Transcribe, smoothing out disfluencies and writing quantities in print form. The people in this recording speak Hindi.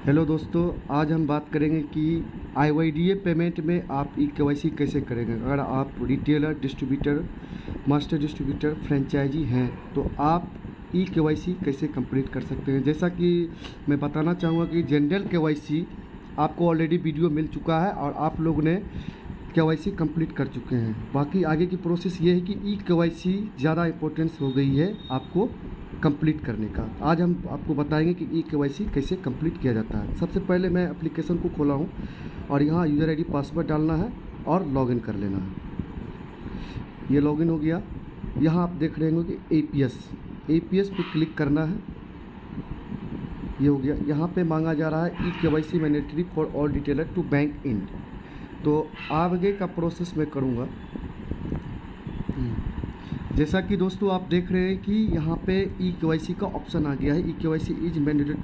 हेलो दोस्तों, आज हम बात करेंगे कि IYDA पेमेंट में आप KYC कैसे करेंगे। अगर आप retailer, distributor, master distributor, franchisee हैं तो आप KYC कैसे कंप्लीट कर सकते हैं। जैसा कि मैं बताना चाहूँगा कि जनरल KYC आपको ऑलरेडी वीडियो मिल चुका है और आप लोग ने KYC कंप्लीट कर चुके हैं। बाकी आगे की प्रोसेस ये है कि KYC ज़्यादा इम्पोर्टेंस हो गई है आपको कंप्लीट करने का। आज हम आपको बताएंगे कि KYC कैसे कंप्लीट किया जाता है। सबसे पहले मैं एप्लीकेशन को खोला हूँ और यहाँ यूज़र ID पासवर्ड डालना है और लॉगिन कर लेना है। ये लॉगिन हो गया। यहाँ आप देख रहे होंगे कि APS पे क्लिक करना है। ये हो गया। यहाँ पे मांगा जा रहा है KYC mandatory for all detailer to bank in. तो आगे का प्रोसेस मैं करूँगा। जैसा कि दोस्तों आप देख रहे हैं कि यहाँ पे KYC का ऑप्शन आ गया है। KYC is mandatory